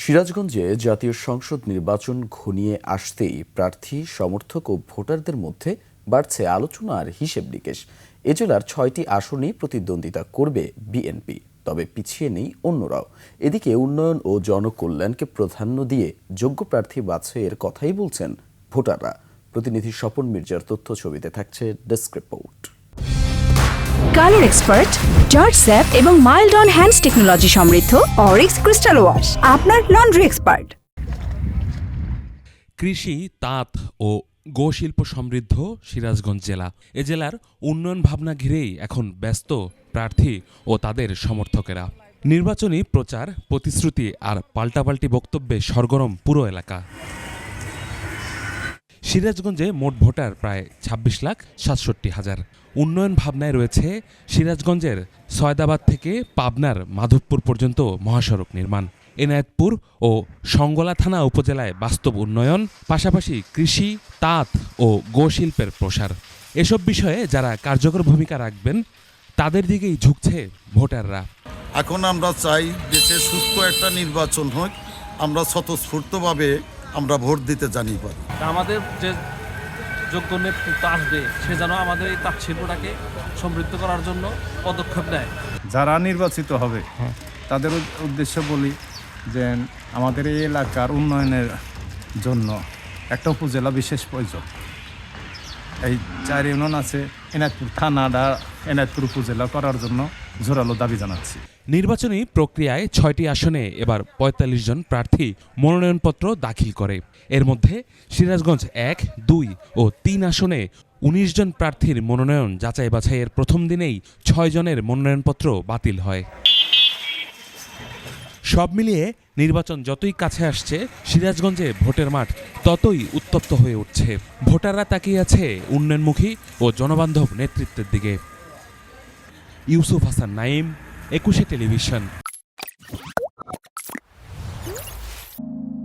সিরাজগঞ্জে জাতীয় সংসদ নির্বাচন ঘনিয়ে আসতেই প্রার্থী সমর্থক ও ভোটারদের মধ্যে বাড়ছে আলোচনা আর হিসেব নিকেশ। এ জেলার ৬টি আসনেই প্রতিদ্বন্দ্বিতা করবে বিএনপি, তবে পিছিয়ে নেই অন্যরাও। এদিকে উন্নয়ন ও জনকল্যাণকে প্রাধান্য দিয়ে যোগ্য প্রার্থী বাছাইয়ের কথাই বলছেন ভোটাররা। প্রতিনিধি স্বপন মির্জার তথ্য ছবিতে থাকছে desk report. Colour expert, George sap এবং মাইল্ড অন হ্যান্ডস টেকনোলজি সমৃদ্ধ অরিক্স ক্রিস্টাল ওয়াশ আপনার লন্ড্রি এক্সপার্ট। কৃষি, তাঁত ও গো শিল্প সমৃদ্ধ সিরাজগঞ্জ জেলা। এ জেলার উন্নয়ন ভাবনা ঘিরেই এখন ব্যস্ত প্রার্থী ও তাদের সমর্থকেরা। নির্বাচনী প্রচার, প্রতিশ্রুতি আর পাল্টাপাল্টি বক্তব্যে সরগরম পুরো এলাকা। সিরাজগঞ্জে মোট ভোটার প্রায় ২৬,৬৭,০০০। উন্নয়ন ভাবনায় রয়েছে সিরাজগঞ্জের সয়দাবাদ থেকে পাবনার মাধবপুর পর্যন্ত মহাসড়ক নির্মাণ, এনায়েতপুর ও সঙ্গলা থানা উপজেলায় বাস্তব উন্নয়ন, পাশাপাশি কৃষি, তাঁত ও গো শিল্পের প্রসার। এসব বিষয়ে যারা কার্যকর ভূমিকা রাখবেন তাদের দিকেই ঝুঁকছে ভোটাররা। এখন আমরা চাই দেশে সুস্থ একটা নির্বাচন হোক, আমরা স্বতঃস্ফূর্তভাবে আমরা ভোট দিতে জানি পারি। আমাদের যে যোগ্য নেতৃত্ব আসবে সে যেন আমাদের এই তাঁত শিল্পটাকে সমৃদ্ধ করার জন্য পদক্ষেপ নেয়। যারা নির্বাচিত হবে তাদের উদ্দেশ্য বলি যে আমাদের এই এলাকার উন্নয়নের জন্য একটা উপজেলা বিশেষ প্রয়োজন। এই 4 ইউনিয়ন আছে, এনায়েতপুর থানাটা এনায়েতপুর উপজেলা করার জন্য জোরালো দাবি জানাচ্ছি। নির্বাচনী প্রক্রিয়ায় ৬টি আসনে এবার ৪৫ জন প্রার্থী মনোনয়নপত্র দাখিল করে। এর মধ্যে সিরাজগঞ্জ ১, ২ ও ৩ আসনে ১৯ জন প্রার্থীর মনোনয়ন যাচাই বাছাইয়ের প্রথম দিনেই ৬ জনের মনোনয়নপত্র বাতিল হয়। সব মিলিয়ে নির্বাচন যতই কাছে আসছে, সিরাজগঞ্জে ভোটের মাঠ ততই উত্তপ্ত হয়ে উঠছে। ভোটাররা তাকিয়ে আছে উন্নয়নমুখী ও জনবান্ধব নেতৃত্বের দিকে। ইউসুফ হাসান নাঈম, ২১ টেলিভিশন।